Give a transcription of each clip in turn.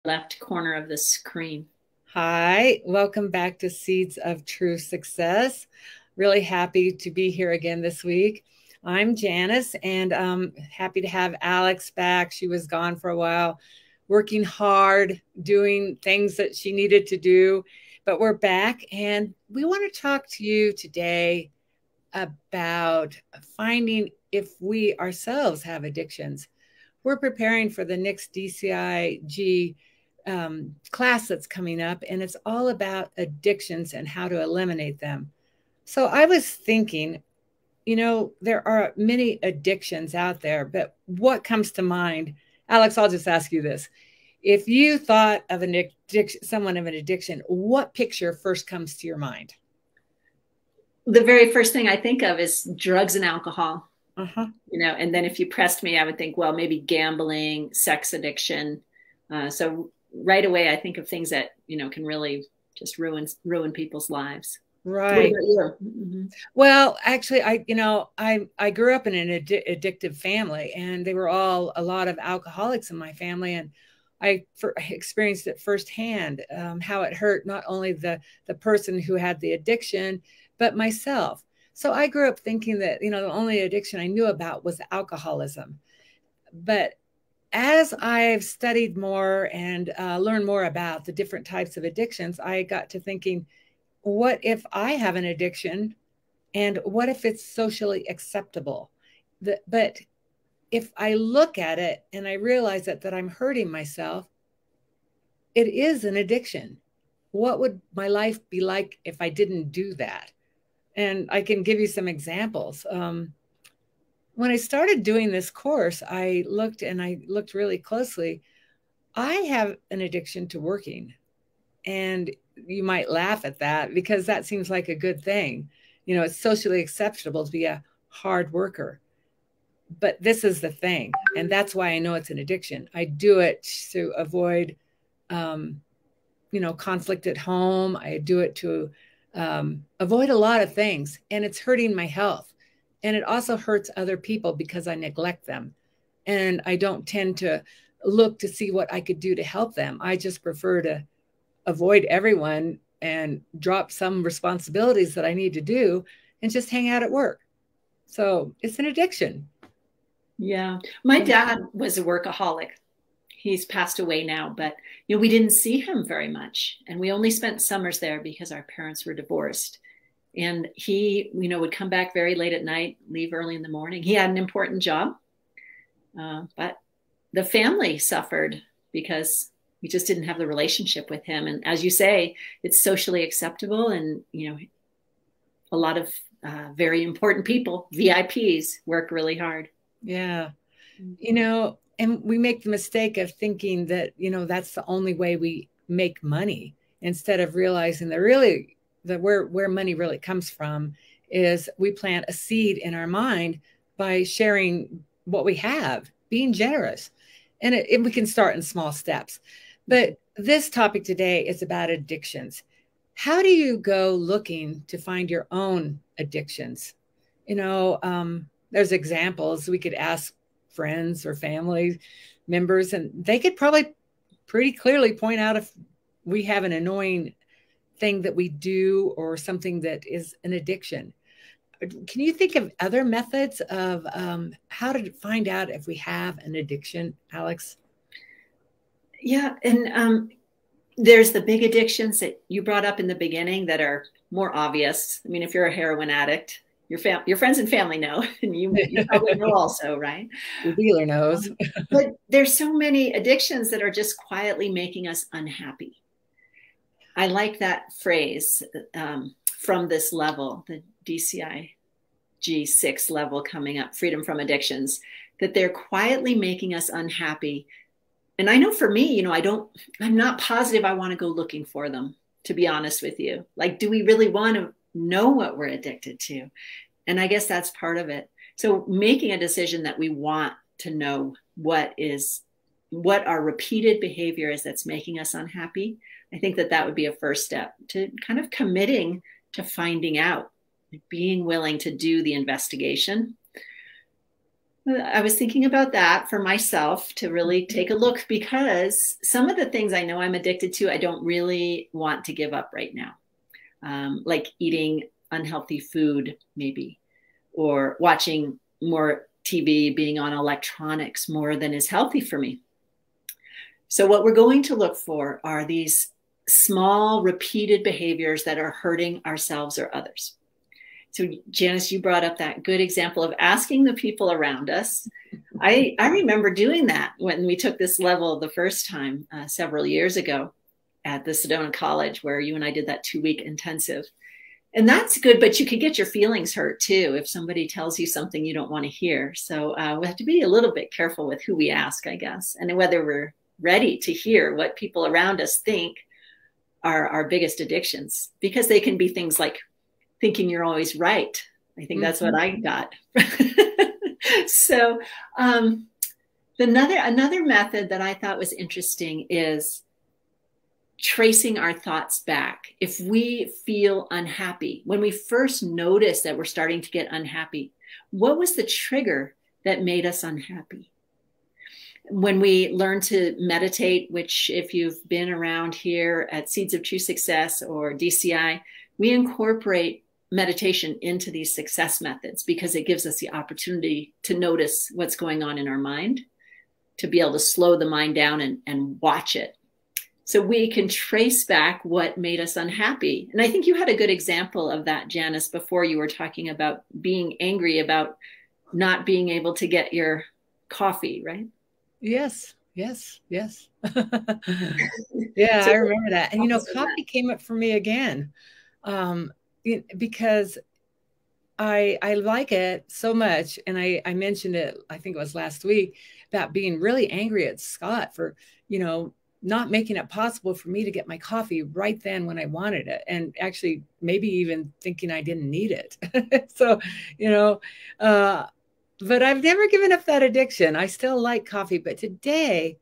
left corner of the screen. Hi, welcome back to Seeds of True Success. Really happy to be here again this week. I'm Janice, and happy to have Alex back. She was gone for a while, working hard, doing things that she needed to do, but we're back, and we want to talk to you today about finding if we ourselves have addictions. We're preparing for the next DCIG class that's coming up, and it's all about addictions and how to eliminate them. So I was thinking, there are many addictions out there, but what comes to mind? Alex, I'll just ask you this. If you thought of an addiction, someone of an addiction, what picture first comes to your mind? The very first thing I think of is drugs and alcohol, Uh-huh. and then if you pressed me, I would think, well, maybe gambling, sex addiction. So right away, I think of things that, can really just ruin people's lives. What Right. about you? Mm-hmm. Well, actually, I grew up in an addictive family, and they were all a lot of alcoholics in my family, and experienced it firsthand, how it hurt not only the person who had the addiction, but myself. So I grew up thinking that the only addiction I knew about was alcoholism. But as I've studied more and learned more about the different types of addictions, I got to thinking, what if I have an addiction? And what if it's socially acceptable? But if I look at it and I realize that I'm hurting myself, it is an addiction. What would my life be like if I didn't do that? And I can give you some examples. When I started doing this course, I looked really closely. I have an addiction to working. And you might laugh at that because that seems like a good thing. It's socially acceptable to be a hard worker. But this is the thing. And that's why I know it's an addiction. I do it to avoid, um, conflict at home. I do it to avoid a lot of things. And it's hurting my health. And it also hurts other people because I neglect them. And I don't tend to look to see what I could do to help them. I just prefer to avoid everyone and drop some responsibilities that I need to do and just hang out at work. So it's an addiction. Yeah. My dad was a workaholic. He's passed away now, but we didn't see him very much. And we only spent summers there because our parents were divorced. And he, would come back very late at night, leave early in the morning. He had an important job, but the family suffered because we just didn't have the relationship with him. And as you say, it's socially acceptable. And, a lot of very important people, VIPs, work really hard. Yeah. And we make the mistake of thinking that, that's the only way we make money instead of realizing that where money really comes from is we plant a seed in our mind by sharing what we have, being generous. And we can start in small steps. But this topic today is about addictions. How do you go looking to find your own addictions? There's examples. We could ask friends or family members, and they could probably pretty clearly point out if we have an annoying thing that we do or something that is an addiction. Can you think of other methods of how to find out if we have an addiction, Alex? Yeah. And there's the big addictions that you brought up in the beginning that are more obvious. I mean, if you're a heroin addict, your friends and family know, and you probably know also, right? The dealer knows. But there's so many addictions that are just quietly making us unhappy. I like that phrase, from this level, the DCI G6 level coming up, freedom from addictions, that they're quietly making us unhappy. And I know for me, I'm not positive I want to go looking for them, to be honest with you. Like, do we really want to know what we're addicted to? And I guess that's part of it. So making a decision that we want to know what our repeated behavior is that's making us unhappy. I think that would be a first step to kind of committing to finding out, being willing to do the investigation. I was thinking about that for myself to really take a look, because some of the things I know I'm addicted to, I don't really want to give up right now. Like eating unhealthy food, maybe, or watching more TV, being on electronics more than is healthy for me. So, what we're going to look for are these small, repeated behaviors that are hurting ourselves or others. So, Janice, you brought up that good example of asking the people around us. I remember doing that when we took this level the first time several years ago at the Sedona College, where you and I did that 2-week intensive. And that's good, but you could get your feelings hurt too if somebody tells you something you don't want to hear. So we have to be a little bit careful with who we ask, I guess, and whether we're ready to hear what people around us think are our biggest addictions, because they can be things like thinking you're always right. I think that's what I got. So another method that I thought was interesting is tracing our thoughts back. If we feel unhappy, when we first notice that we're starting to get unhappy, what was the trigger that made us unhappy? When we learn to meditate, which if you've been around here at Seeds of True Success or DCI, we incorporate meditation into these success methods because it gives us the opportunity to notice what's going on in our mind, to be able to slow the mind down and watch it. So we can trace back what made us unhappy. And I think you had a good example of that, Janice, before. You were talking about being angry about not being able to get your coffee, right? Yes. Yeah, so I remember that. And, coffee came up for me again, because I like it so much. And I mentioned it, I think it was last week, about being really angry at Scott for, not making it possible for me to get my coffee right then when I wanted it. And actually maybe even thinking I didn't need it. So, but I've never given up that addiction. I still like coffee, but today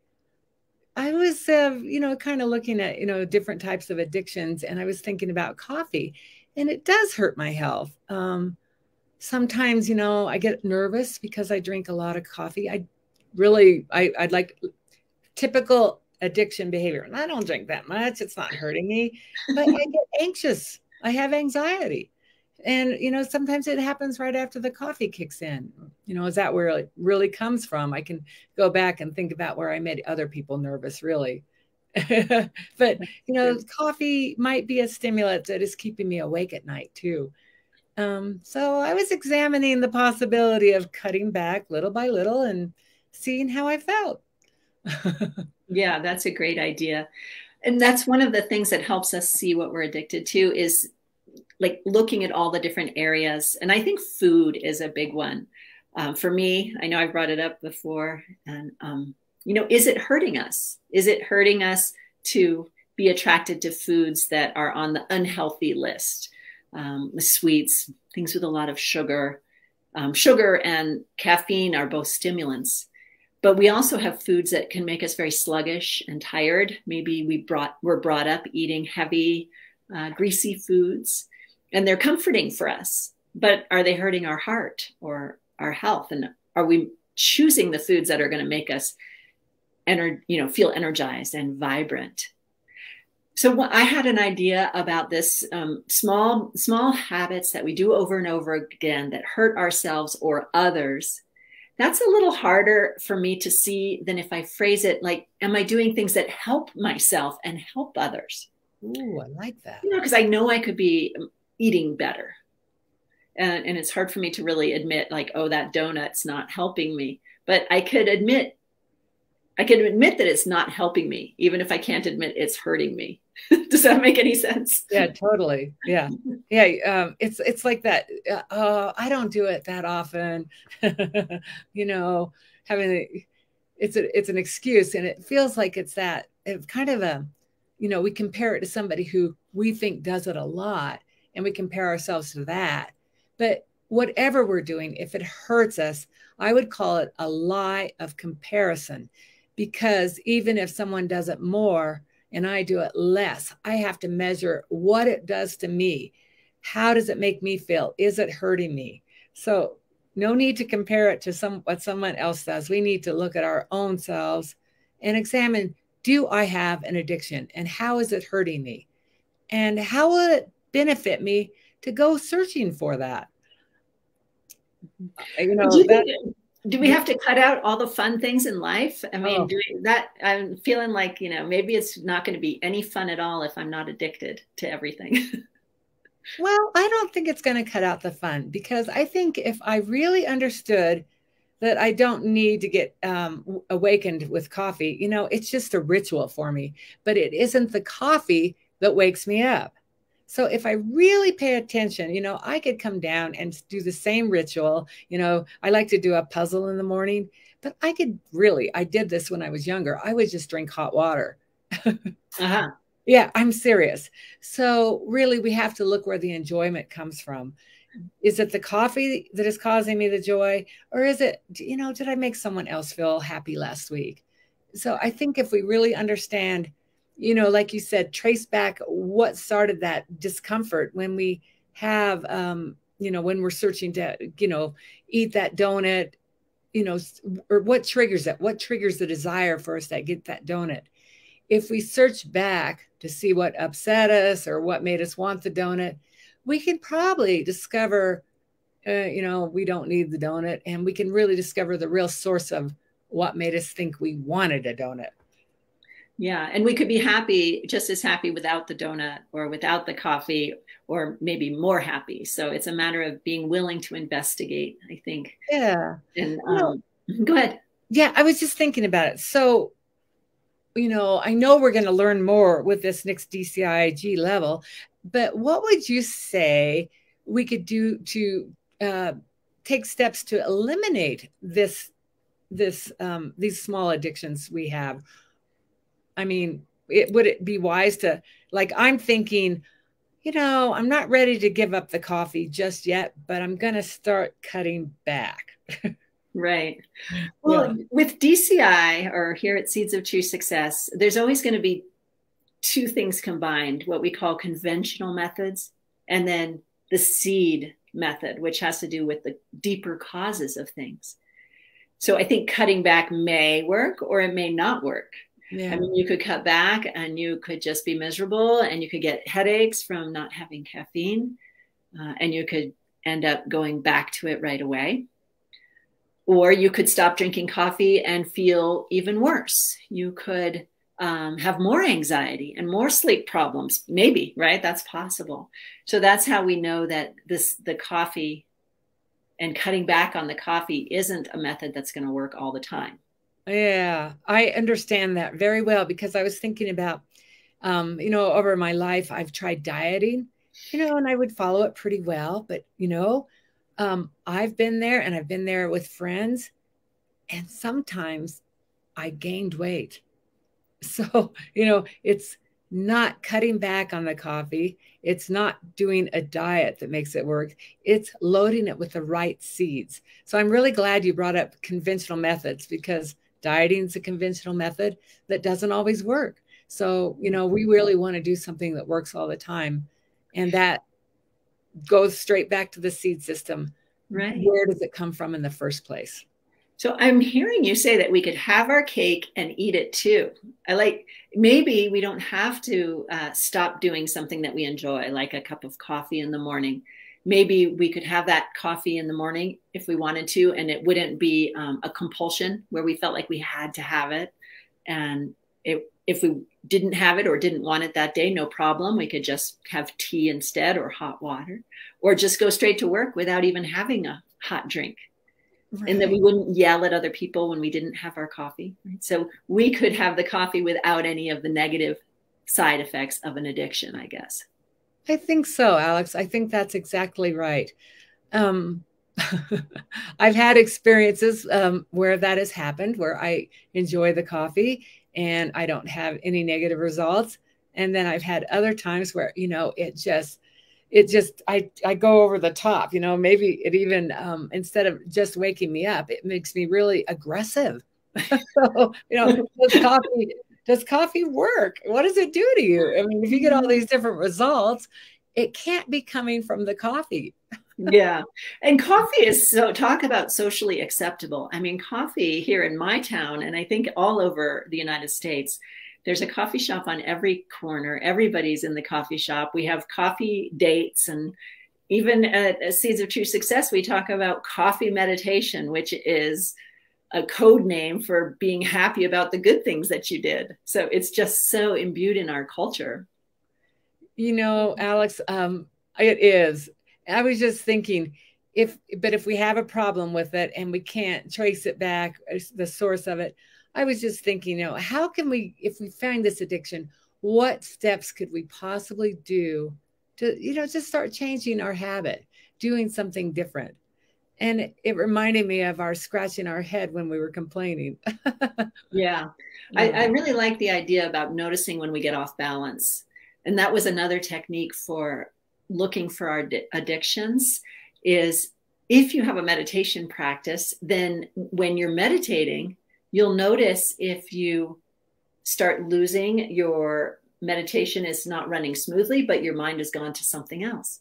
I was, kind of looking at, different types of addictions, and I was thinking about coffee, and it does hurt my health. Sometimes, I get nervous because I drink a lot of coffee. I'd like typical addiction behavior. And I don't drink that much. It's not hurting me, but I get anxious. I have anxiety. And, sometimes it happens right after the coffee kicks in. Is that where it really comes from? I can go back and think about where I made other people nervous, really. But, coffee might be a stimulant that is keeping me awake at night too. So I was examining the possibility of cutting back little by little and seeing how I felt. Yeah, that's a great idea. And that's one of the things that helps us see what we're addicted to, is like looking at all the different areas. And I think food is a big one. For me, I know I've brought it up before. And, is it hurting us? Is it hurting us to be attracted to foods that are on the unhealthy list? The sweets, things with a lot of sugar. Sugar and caffeine are both stimulants. But we also have foods that can make us very sluggish and tired. Maybe we're brought up eating heavy, greasy foods, and they're comforting for us. But are they hurting our heart or our health? And are we choosing the foods that are going to make us feel energized and vibrant? So I had an idea about this small habits that we do over and over again that hurt ourselves or others. That's a little harder for me to see than if I phrase it like, am I doing things that help myself and help others? Ooh, I like that. Because I know I could be eating better. And it's hard for me to really admit like, oh, that donut's not helping me. But I could admit that it's not helping me, even if I can't admit it's hurting me. Does that make any sense? Yeah, totally. Yeah. It's like that. I don't do it that often. It's an excuse, and it feels like it's kind of we compare it to somebody who we think does it a lot, and we compare ourselves to that. But whatever we're doing, if it hurts us, I would call it a lie of comparison, because even if someone does it more and I do it less, I have to measure what it does to me. How does it make me feel? Is it hurting me? So, no need to compare it to what someone else does. We need to look at our own selves and examine, do I have an addiction, and how is it hurting me? And how will it benefit me to go searching for that? You know, do we have to cut out all the fun things in life? I mean, I'm feeling like, maybe it's not going to be any fun at all if I'm not addicted to everything. Well, I don't think it's going to cut out the fun, because I think if I really understood that I don't need to get awakened with coffee, it's just a ritual for me, but it isn't the coffee that wakes me up. So if I really pay attention, I could come down and do the same ritual. I like to do a puzzle in the morning, but I did this when I was younger. I would just drink hot water. Uh-huh. Yeah, I'm serious. So really, we have to look where the enjoyment comes from. Is it the coffee that is causing me the joy? Or is it, did I make someone else feel happy last week? So I think if we really understand, like you said, trace back what started that discomfort when we have, when we're searching to, eat that donut, or what triggers it? What triggers the desire for us to get that donut? If we search back to see what upset us or what made us want the donut, we can probably discover, we don't need the donut, and we can really discover the real source of what made us think we wanted a donut. Yeah. And we could be just as happy without the donut or without the coffee, or maybe more happy. So it's a matter of being willing to investigate, I think. Yeah. And go ahead. Yeah. I was just thinking about it. So, I know we're going to learn more with this next DCIG level, but what would you say we could do to take steps to eliminate these small addictions we have? I mean, would it be wise to, like, I'm thinking, I'm not ready to give up the coffee just yet, but I'm going to start cutting back. Right. Well, with DCI, or here at Seeds of True Success, there's always going to be two things combined, what we call conventional methods, and then the seed method, which has to do with the deeper causes of things. So I think cutting back may work, or it may not work. Yeah. I mean, you could cut back and you could just be miserable, and you could get headaches from not having caffeine, and you could end up going back to it right away. Or you could stop drinking coffee and feel even worse. You could have more anxiety and more sleep problems, maybe, right? That's possible. So that's how we know that the coffee and cutting back on the coffee isn't a method that's going to work all the time. Yeah, I understand that very well, because I was thinking about, over my life, I've tried dieting, and I would follow it pretty well. But, I've been there, and I've been there with friends, and sometimes I gained weight. So, it's not cutting back on the coffee. It's not doing a diet that makes it work. It's loading it with the right seeds. So I'm really glad you brought up conventional methods, because dieting is a conventional method that doesn't always work. So, we really want to do something that works all the time. And that goes straight back to the seed system. Right. Where does it come from in the first place? So I'm hearing you say that we could have our cake and eat it too. Maybe we don't have to stop doing something that we enjoy, like a cup of coffee in the morning. Maybe we could have that coffee in the morning if we wanted to, and it wouldn't be a compulsion where we felt like we had to have it. And if we didn't have it or didn't want it that day, no problem. We could just have tea instead, or hot water, or just go straight to work without even having a hot drink. Right. And then we wouldn't yell at other people when we didn't have our coffee. Right? So we could have the coffee without any of the negative side effects of an addiction, I guess. I think so, Alex. I think that's exactly right. I've had experiences where that has happened, where I enjoy the coffee and I don't have any negative results. And then I've had other times where, I go over the top, maybe it even, instead of just waking me up, it makes me really aggressive. So, does coffee work? What does it do to you? I mean, if you get all these different results, it can't be coming from the coffee. Yeah. And coffee is so, talk about socially acceptable. I mean, coffee here in my town, and I think all over the United States, there's a coffee shop on every corner. Everybody's in the coffee shop. We have coffee dates, and even at Seeds of True Success, we talk about coffee meditation, which is a code name for being happy about the good things that you did. So it's just so imbued in our culture. You know, Alex, it is. I was just thinking, if we have a problem with it and we can't trace it back, the source of it, I was just thinking, how can we, if we find this addiction, what steps could we possibly do to, just start changing our habit, doing something different? And it reminded me of our scratching our head when we were complaining. Yeah. I really like the idea about noticing when we get off balance. And that was another technique for looking for our addictions is if you have a meditation practice, then when you're meditating, you'll notice if you start losing your meditation is not running smoothly, but your mind has gone to something else.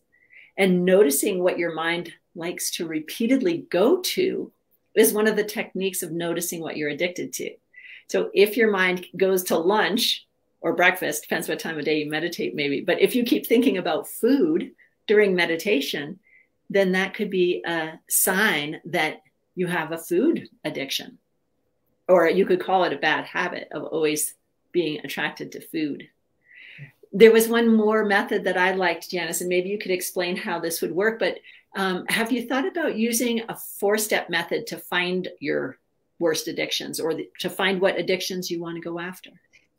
And noticing what your mind likes to repeatedly go to is one of the techniques of noticing what you're addicted to. So if your mind goes to lunch or breakfast, depends what time of day you meditate maybe, but if you keep thinking about food during meditation, then that could be a sign that you have a food addiction. Or you could call it a bad habit of always being attracted to food. There was one more method that I liked, Janice, and maybe you could explain how this would work, but have you thought about using a 4-step method to find your worst addictions or to find what addictions you want to go after?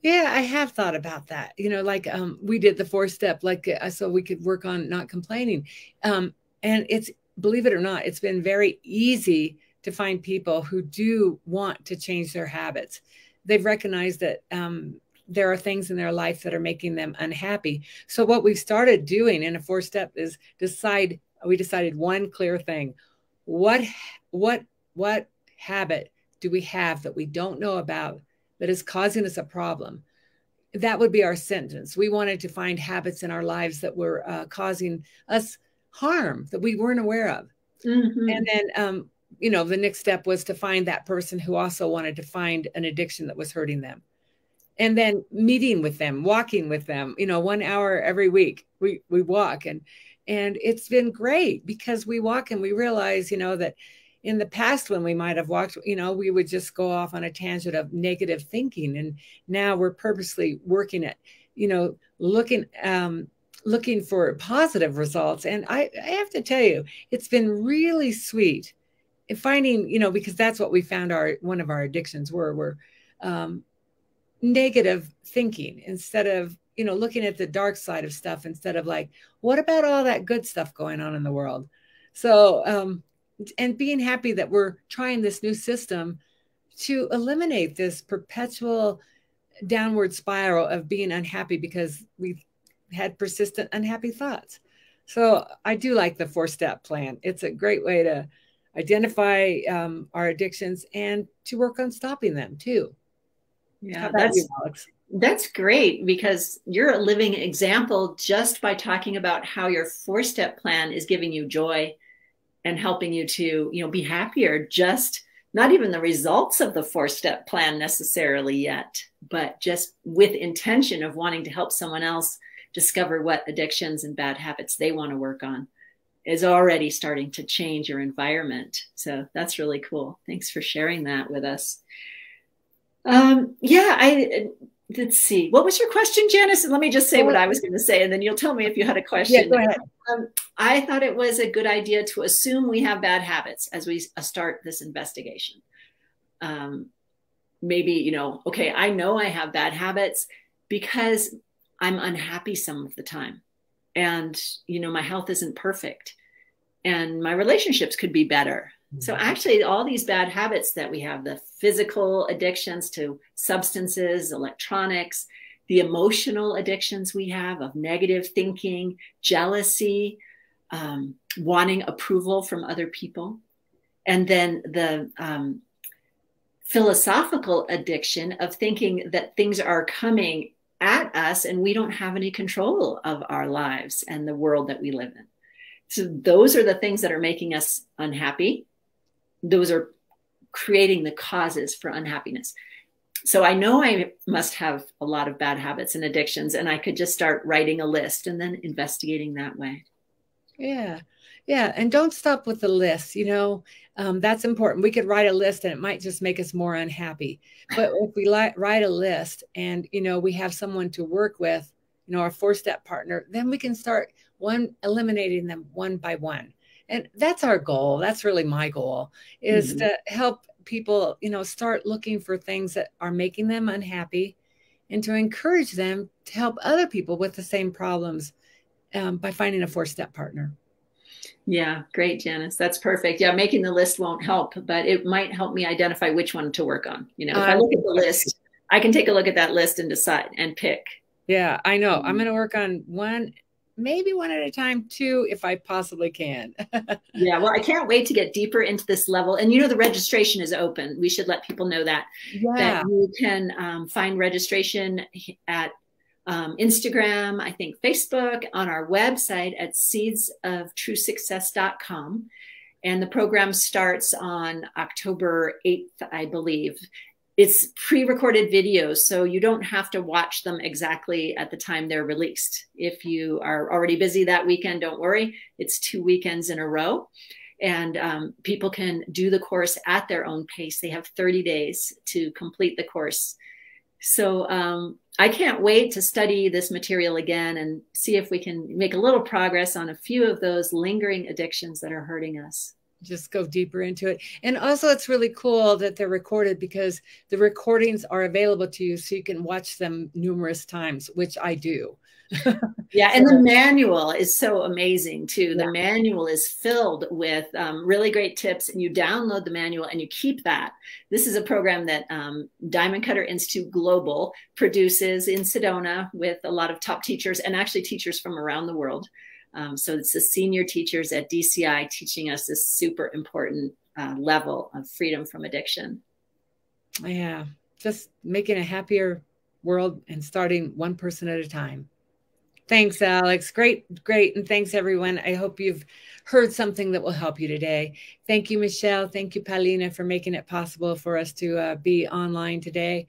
Yeah, I have thought about that. We did the 4-step, so we could work on not complaining. And it's, believe it or not, it's been very easy to find people who do want to change their habits. They've recognized that there are things in their life that are making them unhappy. So what we've started doing in a 4-step is we decided one clear thing. What habit do we have that we don't know about that is causing us a problem? That would be our sentence. We wanted to find habits in our lives that were causing us harm that we weren't aware of. Mm-hmm. And then, the next step was to find that person who also wanted to find an addiction that was hurting them. And then meeting with them, walking with them, 1 hour every week, we walk. And it's been great because we walk and we realize, that in the past when we might have walked, we would just go off on a tangent of negative thinking. And now we're purposely working at, looking for positive results. And I have to tell you, it's been really sweet finding, because that's what we found one of our addictions were negative thinking instead of, looking at the dark side of stuff instead of like, what about all that good stuff going on in the world? So, and being happy that we're trying this new system to eliminate this perpetual downward spiral of being unhappy because we've had persistent unhappy thoughts. So I do like the 4-step plan. It's a great way to identify our addictions and to work on stopping them too. Yeah, that's great because you're a living example just by talking about how your 4-step plan is giving you joy and helping you to, be happier. Just not even the results of the 4-step plan necessarily yet, but just with intention of wanting to help someone else discover what addictions and bad habits they want to work on is already starting to change your environment. So that's really cool. Thanks for sharing that with us. Let's see. What was your question, Janice? And let me just say what I was going to say, and then you'll tell me if you had a question. Yeah, go ahead. I thought it was a good idea to assume we have bad habits as we start this investigation. Maybe, okay, I know I have bad habits because I'm unhappy some of the time. And, my health isn't perfect. And my relationships could be better. So actually, all these bad habits that we have, the physical addictions to substances, electronics, the emotional addictions we have of negative thinking, jealousy, wanting approval from other people, and then the philosophical addiction of thinking that things are coming at us and we don't have any control of our lives and the world that we live in. So those are the things that are making us unhappy. Those are creating the causes for unhappiness. So I know I must have a lot of bad habits and addictions, and I could just start writing a list and then investigating that way. Yeah. Yeah. And don't stop with the list. That's important. We could write a list and it might just make us more unhappy. But if we write a list and, we have someone to work with, our 4-step partner, then we can start eliminating them one by one. And that's our goal. That's really my goal, is to help people, start looking for things that are making them unhappy and to encourage them to help other people with the same problems by finding a 4-step partner. Yeah, great, Janice. That's perfect. Yeah, making the list won't help, but it might help me identify which one to work on. If I look at the list, I can take a look at that list and decide and pick. Yeah, I know. I'm going to work on one, maybe one at a time, 2, if I possibly can. Yeah, well, I can't wait to get deeper into this level. And the registration is open. We should let people know that. Yeah. That you can find registration at Instagram, I think Facebook, on our website at seedsoftruesuccess.com. And the program starts on October 8th, I believe. It's pre-recorded videos, so you don't have to watch them exactly at the time they're released. If you are already busy that weekend, don't worry. It's 2 weekends in a row. And people can do the course at their own pace. They have 30 days to complete the course. So I can't wait to study this material again and see if we can make a little progress on a few of those lingering addictions that are hurting us. Just go deeper into it. And also it's really cool that they're recorded, because the recordings are available to you so you can watch them numerous times, which I do. Yeah, and the manual is so amazing too. The manual is filled with really great tips, and you download the manual and you keep that. This is a program that Diamond Cutter Institute Global produces in Sedona with a lot of top teachers, and actually teachers from around the world. So it's the senior teachers at DCI teaching us this super important level of freedom from addiction. Yeah, just making a happier world and starting one person at a time. Thanks, Alex. Great. And thanks, everyone. I hope you've heard something that will help you today. Thank you, Michelle. Thank you, Paulina, for making it possible for us to be online today.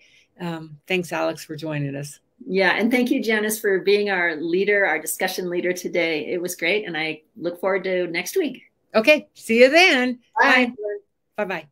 Thanks, Alex, for joining us. Yeah, and thank you, Janice, for being our leader, our discussion leader today. It was great, and I look forward to next week. Okay, see you then. Bye. Bye-bye.